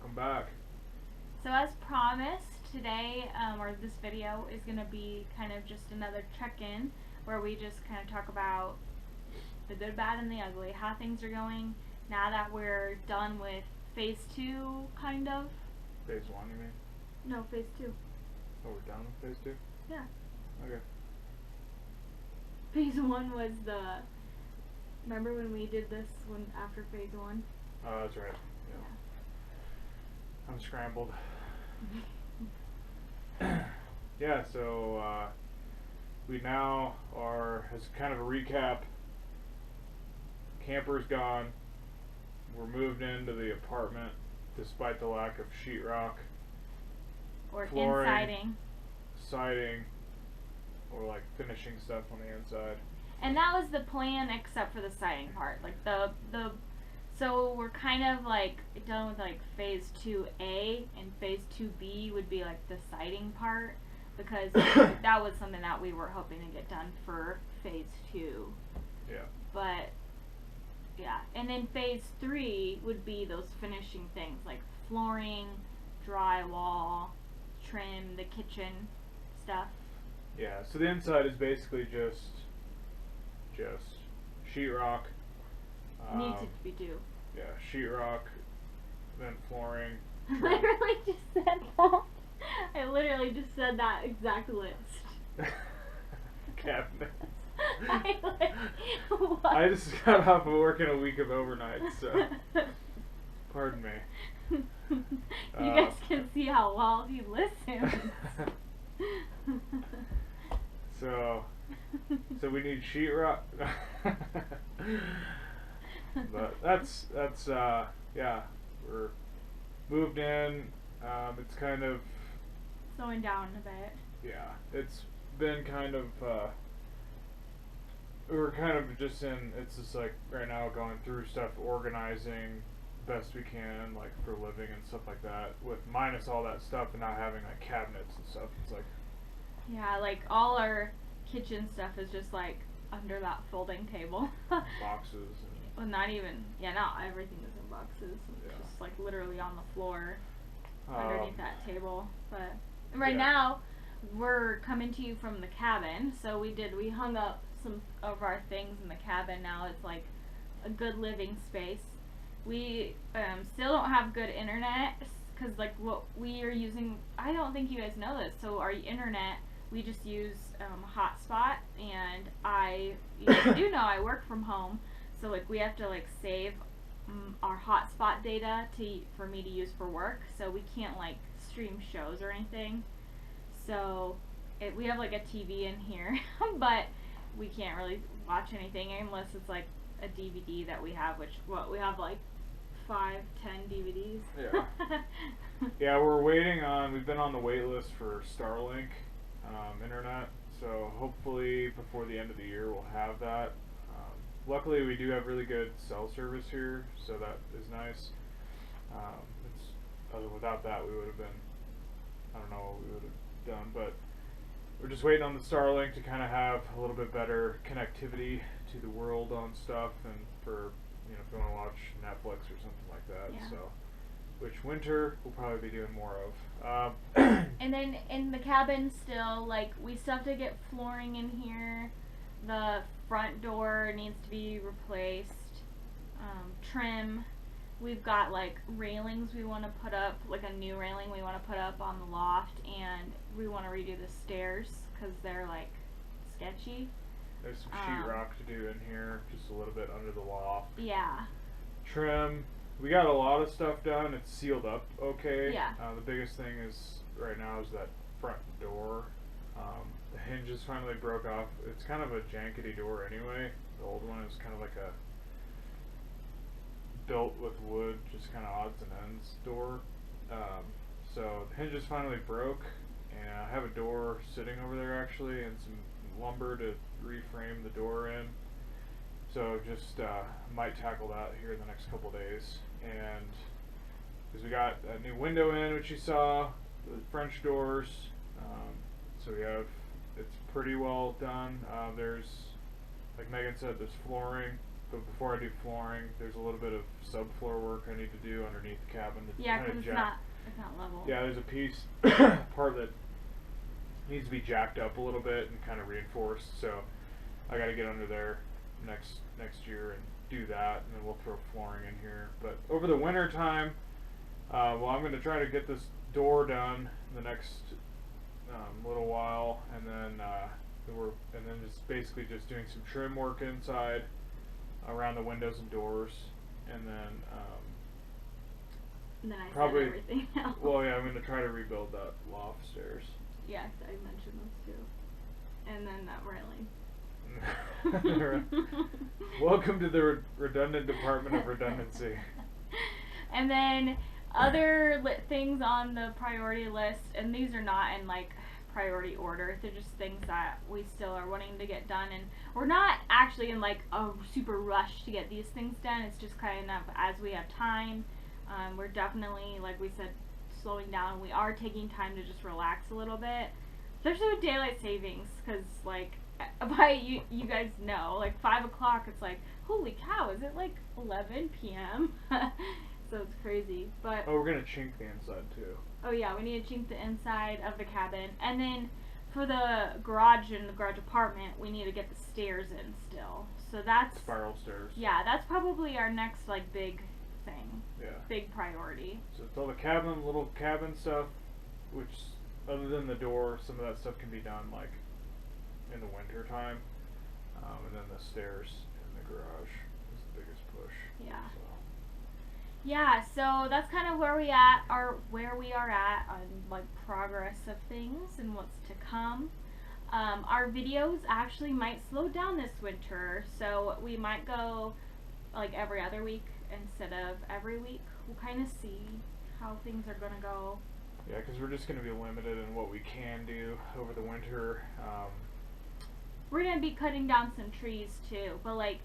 Welcome back. So as promised, today, or this video, is going to be kind of just another check-in where we just kind of talk about the good, bad, and the ugly, how things are going now that we're done with phase 2, kind of. Phase 1, you mean? No, phase 2. Oh, we're done with phase 2? Yeah. Okay. Phase 1 was the... Remember when we did this one after phase 1? Oh, that's right. Yeah. I'm scrambled. Yeah, so we now are, as kind of a recap, camper's gone. We're moved into the apartment despite the lack of sheetrock, Or flooring, siding. or like finishing stuff on the inside. And that was the plan except for the siding part. Like so we're kind of like done with like phase 2A, and phase 2B would be like the siding part, because that was something that we were hoping to get done for phase 2. Yeah. But yeah, and then phase 3 would be those finishing things like flooring, drywall, trim, the kitchen stuff. Yeah, so the inside is basically just sheetrock. Needs it to be due. Yeah, sheetrock, then flooring. I literally just said that. I literally just said that exact list. Cabinets. What? I just got off of working a week of overnight, so pardon me. You guys can see how well he listens. So we need sheetrock. But that's yeah, we're moved in. It's kind of slowing down a bit. Yeah, it's been kind of we're kind of just in, it's just like right now going through stuff, organizing best we can, like for living and stuff like that, with minus all that stuff and not having like cabinets and stuff. It's like, yeah, like all our kitchen stuff is just like under that folding table. boxes and well, not even, yeah, not everything is in boxes. It's Yeah. just like literally on the floor underneath that table. But right Yeah. now we're coming to you from the cabin, so we hung up some of our things in the cabin. Now it's like a good living space. We still don't have good internet, because like what we are using, I don't think you guys know this, so our internet, we just use hotspot, and you guys do know I work from home, so like we have to like save our hotspot data for me to use for work, so we can't like stream shows or anything. So we have like a TV in here, but we can't really watch anything unless it's like a DVD that we have, which we have like 5-10 DVDs. Yeah. Yeah, we've been on the wait list for Starlink internet, so hopefully before the end of the year we'll have that. Luckily we do have really good cell service here, so that is nice. Without that we would have been, I don't know what we would have done, but we're just waiting on the Starlink to kind of have a little bit better connectivity to the world on stuff, and for, if you want to watch Netflix or something like that. Yeah. So, which winter we'll probably be doing more of. And then in the cabin still, like, we still have to get flooring in here. The front door needs to be replaced. Trim. We've got like railings we want to put up, like a new railing we want to put up on the loft, and we want to redo the stairs because they're like sketchy. There's some sheetrock to do in here, just a little bit under the loft. Yeah. Trim. We got a lot of stuff done. It's sealed up okay. Yeah. The biggest thing is right now is that front door. The hinges finally broke off. It's kind of a jankety door anyway. The old one is kind of like a built with wood, just kind of odds and ends door. So the hinges finally broke, and I have a door sitting over there actually, and some lumber to reframe the door in. So just might tackle that here in the next couple days. And because we got a new window in, which you saw, the French doors. So it's pretty well done. There's, like Megan said, there's flooring. but before I do flooring, there's a little bit of subfloor work I need to do underneath the cabin. To Yeah, kinda because it's not level. Yeah, there's a piece, part that needs to be jacked up a little bit and kind of reinforced. So I got to get under there next year and do that, and then we'll throw flooring in here. But over the winter time, well, I'm going to try to get this door done in the next little while, and then just basically just doing some trim work inside around the windows and doors, and then I probably said everything else. Well, yeah, I'm going to try to rebuild that loft stairs. Yeah, I mentioned those too, and then that railing. Welcome to the redundant department of redundancy. And then other things on the priority list, and these are not in like priority order, they're just things that we still are wanting to get done, and we're not actually in like a super rush to get these things done. It's just kind of as we have time. We're definitely, like we said, slowing down. We are taking time to just relax a little bit, especially with daylight savings, because like by you guys know, like 5 o'clock, it's like, holy cow, is it like 11 p.m.? So it's crazy. But oh, we're gonna chink the inside too. Oh yeah, we need to chink the inside of the cabin, and then for the garage and the garage apartment, we need to get the stairs in still. So that's spiral stairs. Yeah, that's probably our next like big thing. Yeah. Big priority. So it's all the little cabin stuff, which other than the door, some of that stuff can be done like in the winter time, and then the stairs in the garage is the biggest push. Yeah. So. Yeah, so that's kind of where we are at on like progress of things and what's to come. Our videos actually might slow down this winter, so we might go like every other week instead of every week. We'll kind of see how things are gonna go. Yeah, because we're just gonna be limited in what we can do over the winter. We're gonna be cutting down some trees too, but like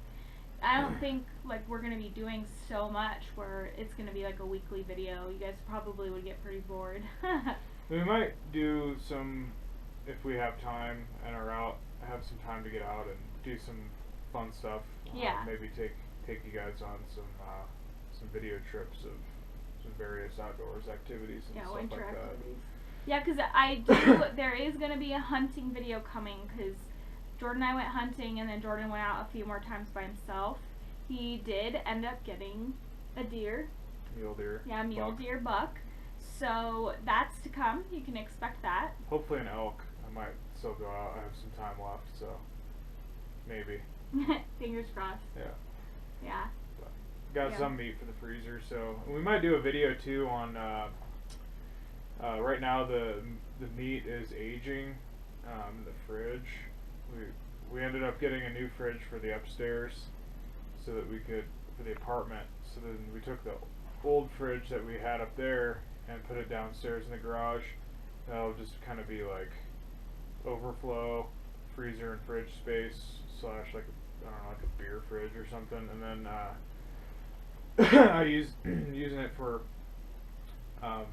I don't think like we're gonna be doing so much where it's gonna be like a weekly video. You guys probably would get pretty bored. We might do some, if we have time and are out, have some time to get out and do some fun stuff. Yeah. Maybe take you guys on some video trips of some various outdoors activities and stuff winter like activities. Yeah, because I do. There is gonna be a hunting video coming because Jordan and I went hunting, and then Jordan went out a few more times by himself. He did end up getting a deer. Mule deer. Yeah, mule deer buck. So that's to come. You can expect that. Hopefully an elk. I might still go out. I have some time left, so maybe. Fingers crossed. Yeah. Yeah. But got some meat for the freezer, so we might do a video too on. Right now the meat is aging in the fridge. We ended up getting a new fridge for the upstairs so that we could, for the apartment, so then we took the old fridge that we had up there and put it downstairs in the garage. That'll just kind of be like overflow freezer and fridge space / like I don't know, like a beer fridge or something, and then I using it for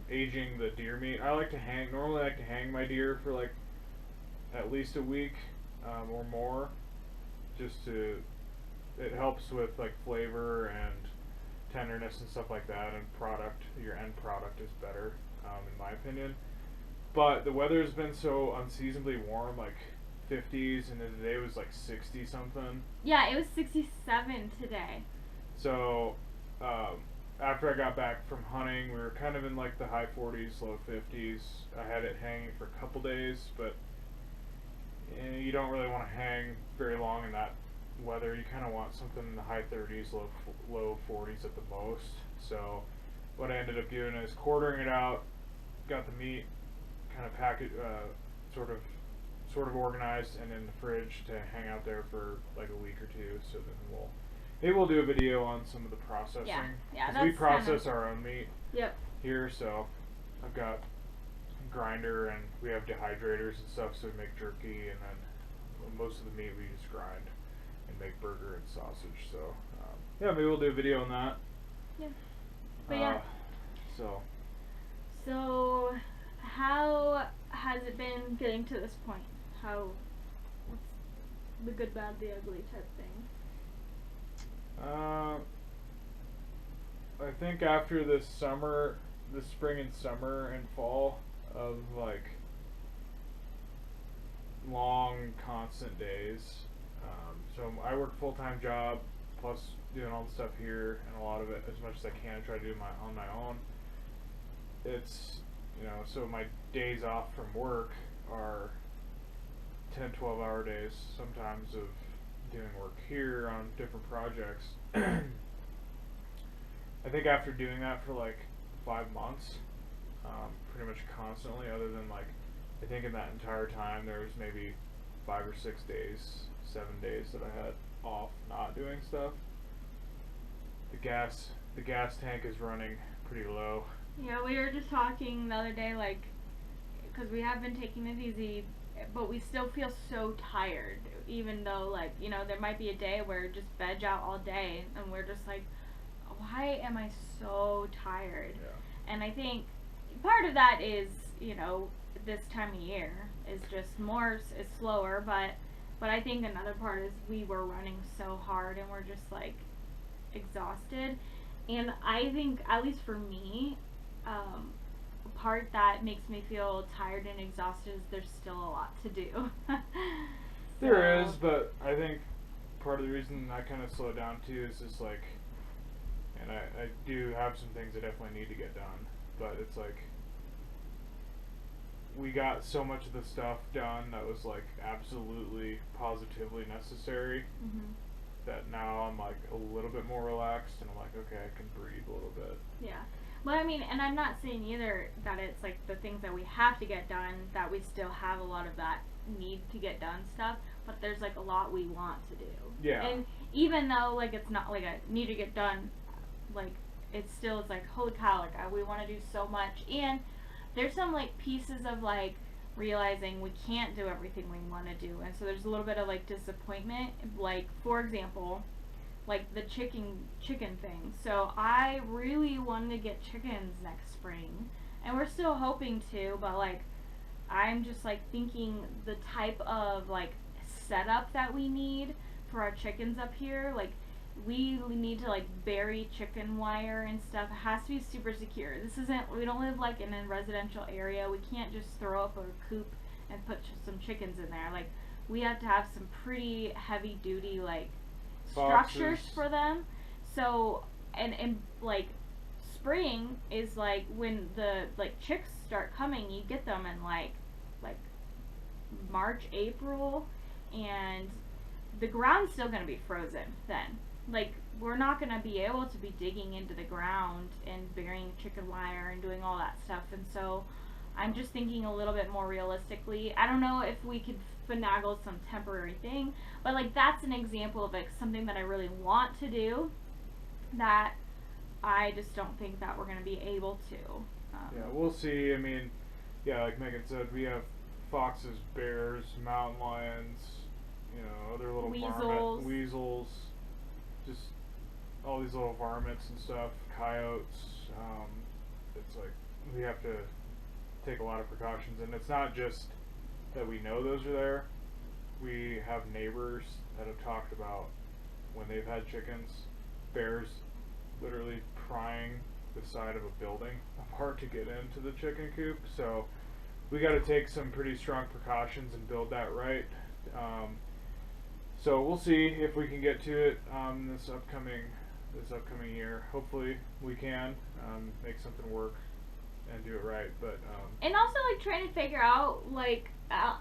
aging the deer meat. Normally I like to hang my deer for like at least a week or more, it helps with like flavor and tenderness and stuff like that, and your end product is better in my opinion. But the weather's been so unseasonably warm, like 50s, and today was like 60 something. Yeah, it was 67 today. So after I got back from hunting, we were kind of in like the high 40s, low 50s. I had it hanging for a couple days, but you don't really want to hang very long in that weather. You kind of want something in the high 30s, low 40s at the most. So what I ended up doing is quartering it out, got the meat kind of packaged, sort of organized, and in the fridge to hang out there for like a week or two. So then maybe we'll do a video on some of the processing. Yeah, 'cause we process our own meat. Yep. Here, so I've got grinder, and we have dehydrators and stuff, so we make jerky, and then most of the meat we just grind and make burger and sausage. So yeah, maybe we'll do a video on that. Yeah. But yeah. So how has it been getting to this point? What's the good, bad, the ugly type thing? I think after this summer, the spring and summer and fall of like long, constant days. So I work a full-time job, plus doing all the stuff here, and a lot of it, as much as I can, I try to do on my own. It's, so my days off from work are 10, 12-hour days, sometimes, of doing work here on different projects. I think after doing that for like 5 months, pretty much constantly, other than like, I think in that entire time there was maybe 5 or 6 days, 7 days that I had off not doing stuff. The gas tank is running pretty low. Yeah, we were just talking the other day, like, because we have been taking it easy, but we still feel so tired, even though, like, there might be a day where we just veg out all day, and we're just like, why am I so tired? Yeah. And I think part of that is, this time of year is just is slower, but I think another part is we were running so hard and we're just like exhausted. And I think, at least for me, a part that makes me feel tired and exhausted is there's still a lot to do. There is, but I think part of the reason I kind of slowed down too is just like, and I do have some things I definitely need to get done, but it's like, we got so much of the stuff done that was like absolutely positively necessary, that now I'm like a little bit more relaxed, and I'm like, okay, I can breathe a little bit. Yeah. Well, I mean, and I'm not saying either that it's like the things that we have to get done, that we still have a lot of that need to get done stuff, but there's like a lot we want to do. Yeah. And even though like it's not like a need to get done, like it still is like, holy cow, like we want to do so much. And there's some like pieces of like realizing we can't do everything we want to do, and so there's a little bit of like disappointment. Like, for example, like the chicken thing. So I really wanted to get chickens next spring, and we're still hoping to, but like I'm just like thinking the type of like setup that we need for our chickens up here, like we need to like bury chicken wire and stuff. It has to be super secure. We don't live like in a residential area. We can't just throw up a coop and put some chickens in there. Like, we have to have some pretty heavy duty like structures for them. So and like spring is like when the like chicks start coming. You get them in like March, April, and the ground's still gonna be frozen then. Like, we're not going to be able to be digging into the ground and burying chicken wire and doing all that stuff. And so I'm just thinking a little bit more realistically. I don't know if we could finagle some temporary thing, but like that's an example of like something that I really want to do that I just don't think that we're going to be able to. Yeah, we'll see. I mean, yeah, like Megan said, we have foxes, bears, mountain lions, other little weasels, just all these little varmints and stuff, coyotes. It's like we have to take a lot of precautions, and it's not just that we know those are there. We have neighbors that have talked about when they've had chickens, bears literally prying the side of a building apart to get into the chicken coop. So we got to take some pretty strong precautions and build that right. So we'll see if we can get to it this upcoming year. Hopefully we can make something work and do it right. But and also like trying to figure out like I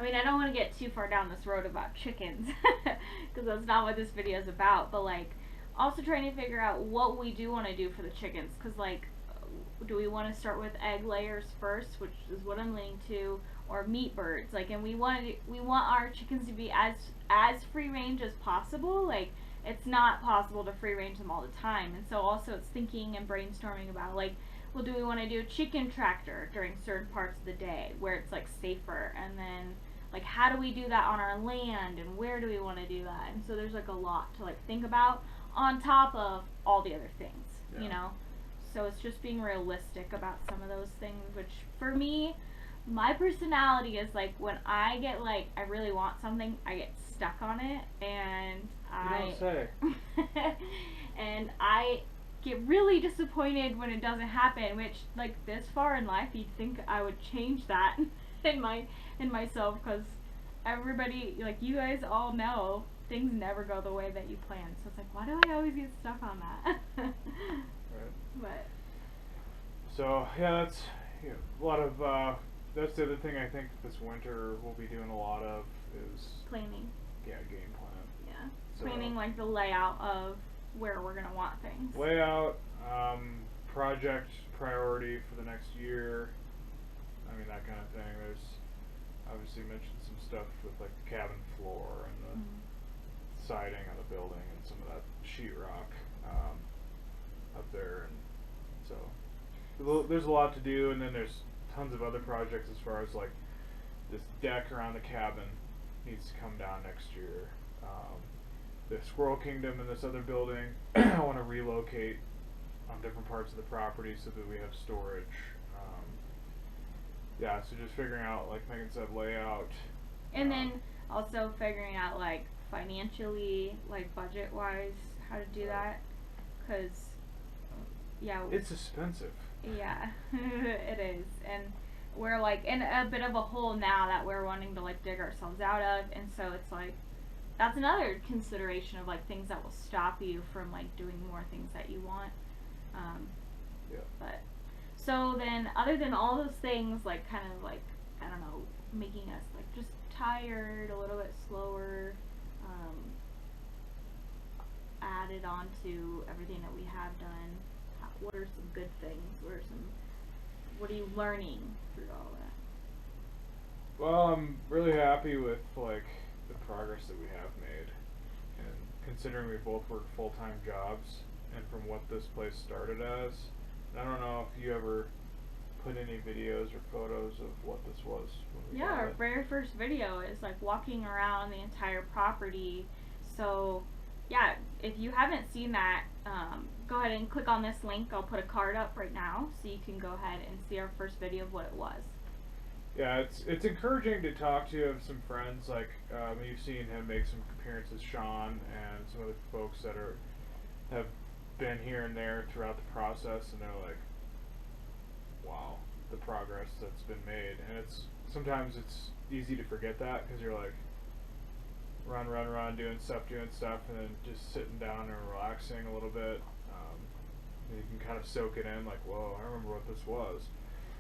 mean, I don't want to get too far down this road about chickens because that's not what this video is about. But like also trying to figure out what we do want to do for the chickens, because like, do we want to start with egg layers first, which is what I'm leaning to, or meat birds? Like, and we want our chickens to be as free range as possible. Like, it's not possible to free range them all the time, and so also it's thinking and brainstorming about like, well, do we want to do a chicken tractor during certain parts of the day where it's like safer, and then like how do we do that on our land, and where do we want to do that? And so there's like a lot to like think about on top of all the other things, so it's just being realistic about some of those things, which for me, my personality is like when I get like I really want something, I get stuck on it, and You don't say. And I get really disappointed when it doesn't happen, which, like, this far in life, you'd think I would change that in myself, because everybody, like, you guys all know things never go the way that you plan. So it's like, why do I always get stuck on that? Right. But so yeah, that's a lot of. That's the other thing I think this winter we'll be doing a lot of is planning. Yeah, game plan. Yeah. So, Planning, like, the layout of where we're gonna want things. Layout, project priority for the next year. I mean, that kind of thing. There's obviously mentioned some stuff with like the cabin floor and the siding on the building and some of that sheetrock up there, and so there's a lot to do. And then there's tons of other projects as far as like this deck around the cabin needs to come down next year. The Squirrel Kingdom in this other building, I want to relocate on different parts of the property so that we have storage. Yeah, so just figuring out, like Megan said, layout. And then also figuring out, like, financially, like, budget-wise, how to do that. Because, yeah. It's expensive. Yeah, it is. And we're, like, in a bit of a hole now that we're wanting to, like, dig ourselves out of. And so it's, like, that's another consideration of, like, things that will stop you from, like, doing more things that you want. Yeah. But so then, other than all those things, like, kind of, like, I don't know, making us, like, just tired, a little bit slower, added on to everything that we have done, what are some good things? What are you learning through all that? Well, I'm really happy with, like, the progress that we have made, and considering we both work full-time jobs, and from what this place started as, I don't know if you ever put any videos or photos of what this was when we Yeah, got our it. very first video is like walking around the entire property. So yeah, if you haven't seen that, go ahead and click on this link. I'll put a card up right now so you can go ahead and see our first video of what it was. Yeah, it's encouraging to talk to some friends, like you've seen him make some appearances, Sean, and some other folks that have been here and there throughout the process, and they're like, wow, the progress that's been made. And sometimes it's easy to forget that, because you're like run, doing stuff, and then just sitting down and relaxing a little bit, and you can kind of soak it in, like, whoa, I remember what this was.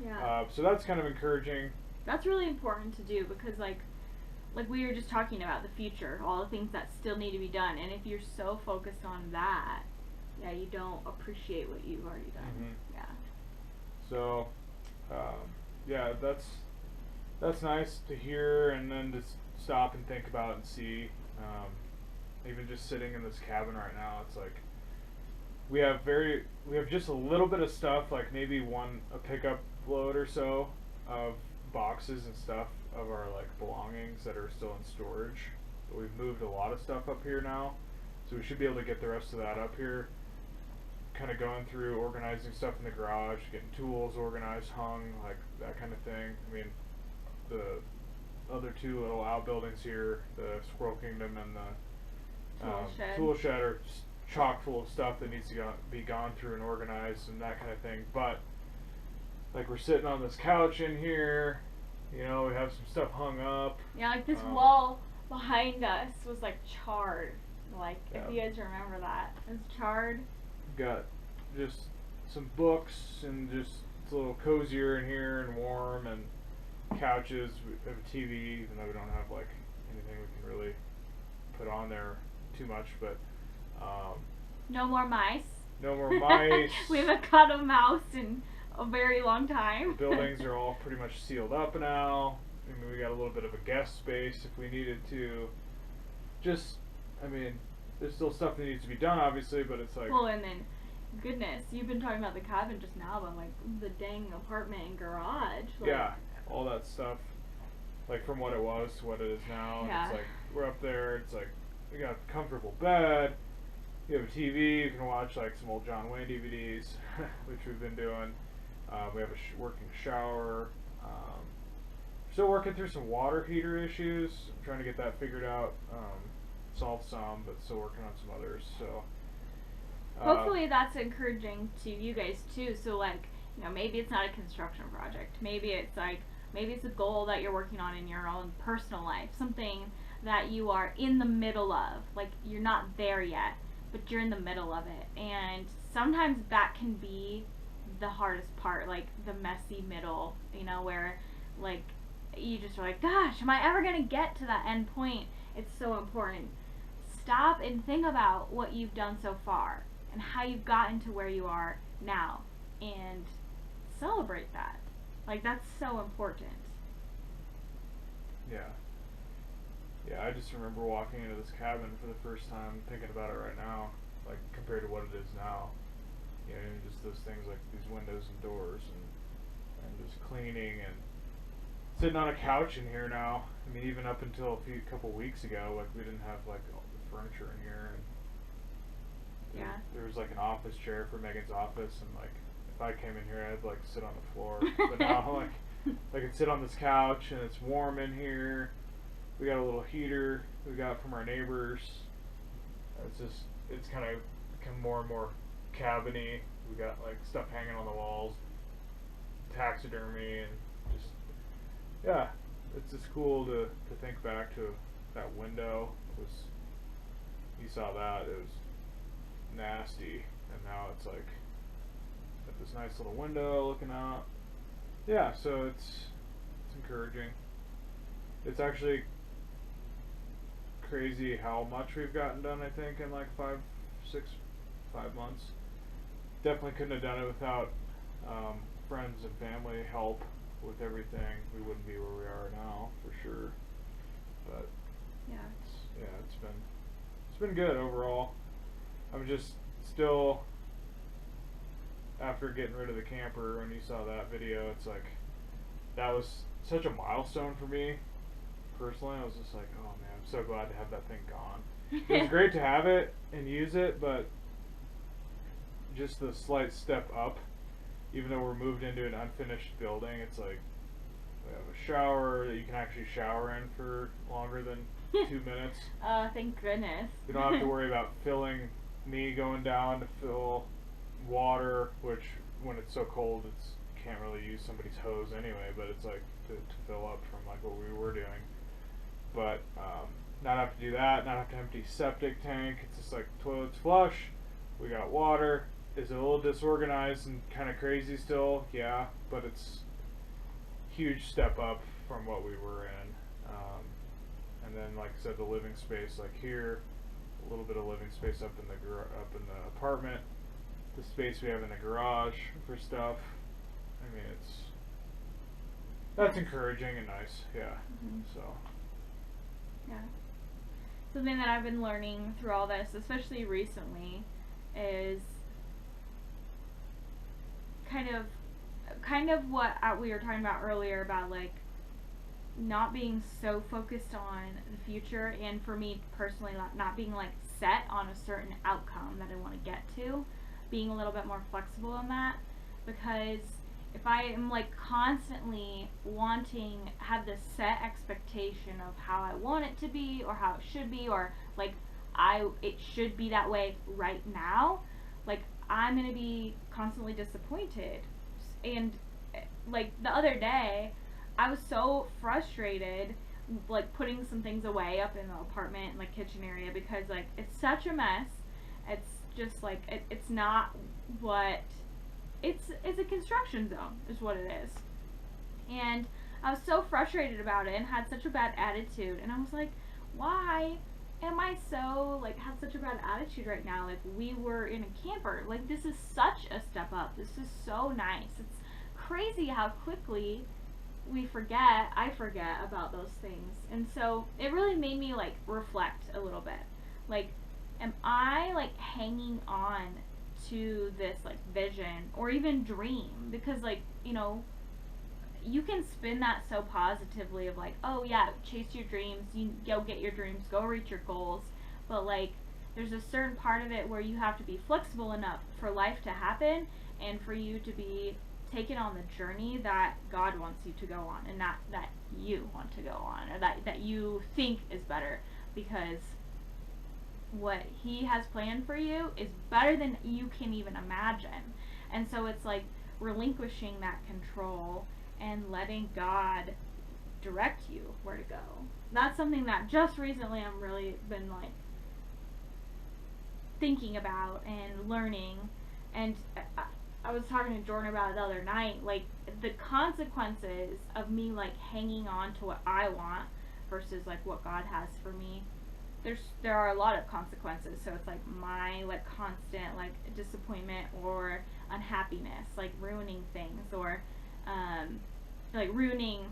Yeah. So that's kind of encouraging. That's really important to do, because like we were just talking about the future, all the things that still need to be done, and if you're so focused on that, yeah, you don't appreciate what you've already done. Mm-hmm. Yeah. So, yeah, that's nice to hear, and then to stop and think about and see. Even just sitting in this cabin right now, it's like we have just a little bit of stuff, like maybe a pickup load or so of boxes and stuff of our like belongings that are still in storage. But we've moved a lot of stuff up here now, so we should be able to get the rest of that up here. Kind of going through organizing stuff in the garage, getting tools organized, hung, like that kind of thing. I mean, the other two little outbuildings here, the Squirrel Kingdom and the tool shed, are just chock full of stuff that needs to be gone through and organized and that kind of thing. But like, we're sitting on this couch in here, you know, we have some stuff hung up. Yeah, like this wall behind us was like charred. Like, yeah. If you guys remember that, it was charred. Got just some books and just it's a little cozier in here and warm, and couches. We have a TV, even though we don't have like anything we can really put on there too much. But no more mice. No more mice. We haven't caught a mouse in a very long time. The buildings are all pretty much sealed up now. I mean, we got a little bit of a guest space if we needed to. Just, I mean, there's still stuff that needs to be done, obviously, but it's like... Well, and then, goodness, you've been talking about the cabin just now, but, like, the dang apartment and garage. Like, yeah, all that stuff. Like, from what it was to what it is now. Yeah. It's like, we're up there, it's like, we got a comfortable bed, you have a TV, you can watch, like, some old John Wayne DVDs, which we've been doing. We have a working shower. Still working through some water heater issues. I'm trying to get that figured out. solved some, but still working on some others. So hopefully that's encouraging to you guys too. So like, you know, maybe it's not a construction project. Maybe it's like, maybe it's a goal that you're working on in your own personal life. Something that you are in the middle of. Like, you're not there yet, but you're in the middle of it. And sometimes that can be the hardest part, like the messy middle, you know, where like you just are like, gosh, am I ever going to get to that end point? It's so important. Stop and think about what you've done so far and how you've gotten to where you are now, and celebrate that. Like, that's so important. Yeah. Yeah, I just remember walking into this cabin for the first time, thinking about it right now, like compared to what it is now. You know, just those things like these windows and doors, and just cleaning and sitting on a couch in here now. I mean, even up until a couple weeks ago, like we didn't have like all the furniture in here, and Yeah. there was like an office chair for Megan's office, and like if I came in here, I'd like sit on the floor. But now like I can sit on this couch, and it's warm in here. We got a little heater we got from our neighbors. It's kind of become more and more cabiny. We got like stuff hanging on the walls, taxidermy, and just, yeah, it's just cool to think back to that window. You saw that, it was nasty, and now it's like got this nice little window looking out. Yeah, so it's encouraging. It's actually crazy how much we've gotten done, I think, in like 5 months. Definitely couldn't have done it without friends and family help with everything. We wouldn't be where we are now, for sure. But it's been good overall. I'm just still, after getting rid of the camper, when you saw that video, it's like that was such a milestone for me personally. I was just like, oh man, I'm so glad to have that thing gone. It was great to have it and use it, but just the slight step up, even though we're moved into an unfinished building, it's like we have a shower that you can actually shower in for longer than 2 minutes. Thank goodness. You don't have to worry about me going down to fill water, which when it's so cold, you can't really use somebody's hose anyway, but it's like to fill up from like what we were doing. But not have to do that, not have to empty septic tank. It's just like toilet's flush, we got water. Is it a little disorganized and kind of crazy still? Yeah, but it's huge step up from what we were in. And then, like I said, the living space, like here, a little bit of living space up in the apartment. The space we have in the garage for stuff. I mean, that's encouraging and nice. Yeah. Mm-hmm. So. Yeah. Something that I've been learning through all this, especially recently, is kind of what we were talking about earlier about like not being so focused on the future, and for me personally not being like set on a certain outcome that I want to get to, being a little bit more flexible in that, because if I am like constantly have this set expectation of how I want it to be or how it should be, or like it should be that way right now, like I'm gonna be constantly disappointed. And like the other day, I was so frustrated, like putting some things away up in the apartment and like kitchen area, because like it's such a mess. It's just like it's not what it's a construction zone is what it is. And I was so frustrated about it and had such a bad attitude, and I was like, why am I so like have such a bad attitude right now? Like, we were in a camper. Like, this is such a step up. This is so nice. It's crazy how quickly I forget about those things. And so it really made me like reflect a little bit. Like, am I like hanging on to this like vision or even dream? Because like, you know, you can spin that so positively of like, oh yeah, chase your dreams, you go get your dreams, go reach your goals. But like, there's a certain part of it where you have to be flexible enough for life to happen and for you to be taken on the journey that God wants you to go on, and not that you want to go on, or that you think is better. Because what he has planned for you is better than you can even imagine. And so it's like relinquishing that control and letting God direct you where to go. That's something that just recently I'm really been like thinking about and learning. And I was talking to Jordan about it the other night, like the consequences of me like hanging on to what I want versus like what God has for me. There are a lot of consequences, so it's like my like constant like disappointment or unhappiness, like ruining things, or like ruining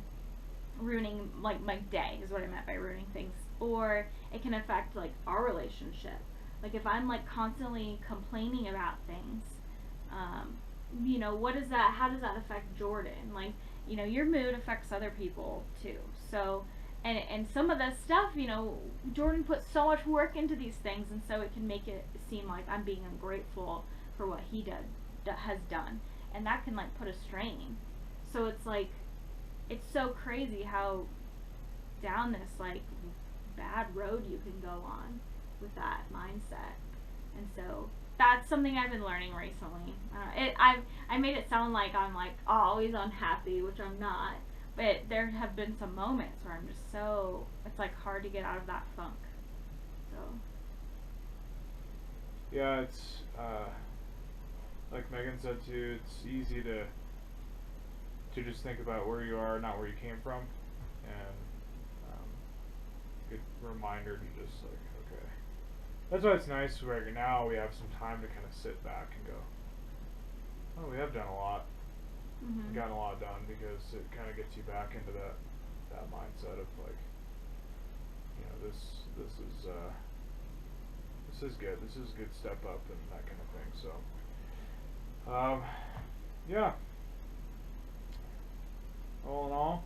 like my day is what I meant by ruining things. Or it can affect like our relationship. Like if I'm like constantly complaining about things, you know, what is that? How does that affect Jordan? Like, you know, your mood affects other people too. So, and some of this stuff, you know, Jordan puts so much work into these things, and so it can make it seem like I'm being ungrateful for what he has done, and that can like put a strain. So it's like, it's so crazy how down this like bad road you can go on with that mindset. And so that's something I've been learning recently. I made it sound like I'm like always unhappy, which I'm not. But there have been some moments where I'm just so, it's like hard to get out of that funk. So. Yeah, it's like Megan said too. It's easy to just think about where you are, not where you came from, and good reminder to just like, okay. That's why it's nice right now we have some time to kind of sit back and go, oh, we have done a lot. Mm-hmm. Gotten a lot done, because it kind of gets you back into that mindset of like, you know, this is good. This is a good step up and that kind of thing. So, yeah. All in all,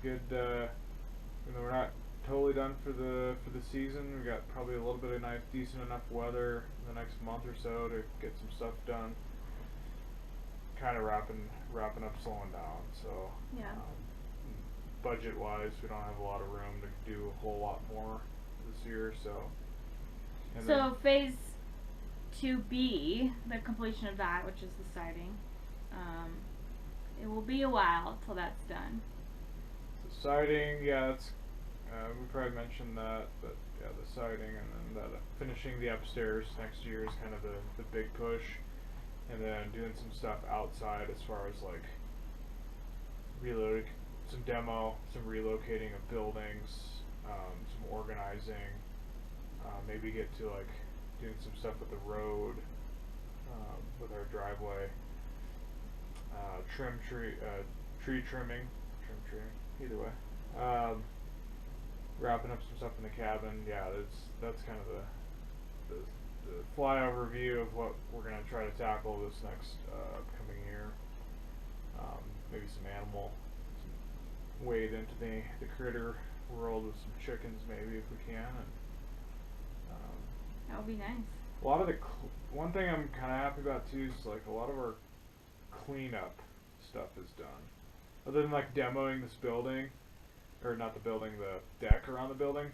good. You know, we're not totally done for the season. We got probably a little bit of nice, decent enough weather in the next month or so to get some stuff done. Kind of wrapping up, slowing down. So yeah. Budget wise, we don't have a lot of room to do a whole lot more this year. So. So phase 2B, the completion of that, which is the siding. It will be a while till that's done. The siding, yeah, that's we probably mentioned that, but yeah, the siding, and then that finishing the upstairs next year is kind of the big push. And then doing some stuff outside as far as like some demo, some relocating of buildings, some organizing, maybe get to like doing some stuff with the road, with our driveway, tree trimming, either way, wrapping up some stuff in the cabin. Yeah, that's kind of the flyover view of what we're going to try to tackle this next upcoming year. Maybe some wade into the critter world with some chickens, maybe, if we can. And that would be nice. A lot of one thing I'm kind of happy about too is like a lot of our cleanup stuff is done. Other than like demoing this building, or not the building, the deck around the building.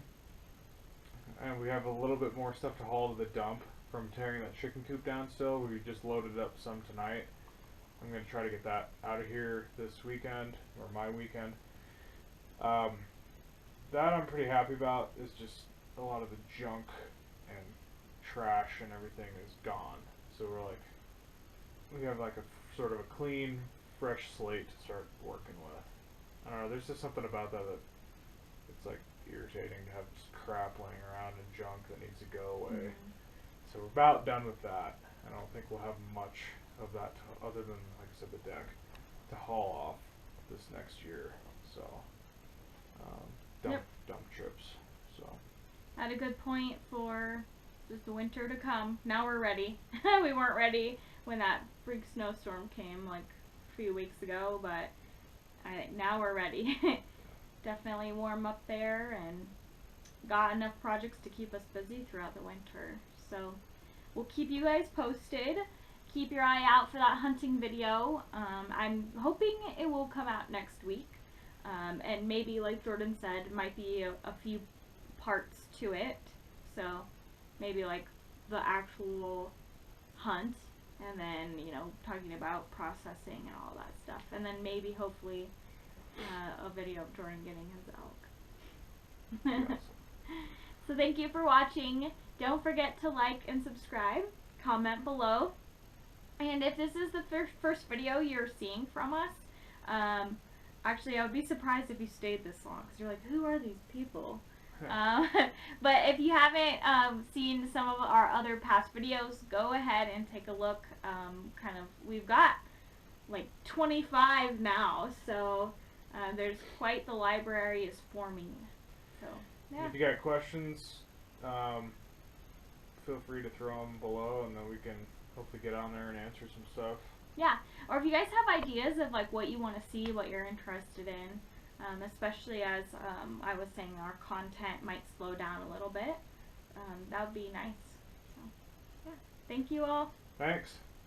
And we have a little bit more stuff to haul to the dump from tearing that chicken coop down still. We just loaded up some tonight. I'm going to try to get that out of here this weekend, or my weekend. That I'm pretty happy about. Is just a lot of the junk and trash and everything is gone. So we have like a sort of a clean, fresh slate to start working with. I don't know, there's just something about that it's like irritating to have just crap laying around and junk that needs to go away. Mm-hmm. So we're about done with that. I don't think we'll have much of that other than, like I said, the deck to haul off this next year. So dump trips. So had a good point for just the winter to come. Now we're ready. We weren't ready when that freak snowstorm came like a few weeks ago, but now we're ready. Definitely warm up there and got enough projects to keep us busy throughout the winter. So we'll keep you guys posted. Keep your eye out for that hunting video. I'm hoping it will come out next week. And maybe, like Jordan said, might be a few parts to it. So maybe like the actual hunt, and then, you know, talking about processing and all that stuff, and then maybe hopefully a video of Jordan getting his elk. Yes. So thank you for watching. Don't forget to like and subscribe, comment below, and if this is the first video you're seeing from us, actually I would be surprised if you stayed this long, because you're like, who are these people? But if you haven't seen some of our other past videos, go ahead and take a look. We've got like 25 now, so there's quite the library is forming. So yeah. If you got questions, feel free to throw them below, and then we can hopefully get on there and answer some stuff. Yeah, or if you guys have ideas of like what you want to see, what you're interested in, especially as I was saying, our content might slow down a little bit, that would be nice. So yeah, thank you all. Thanks.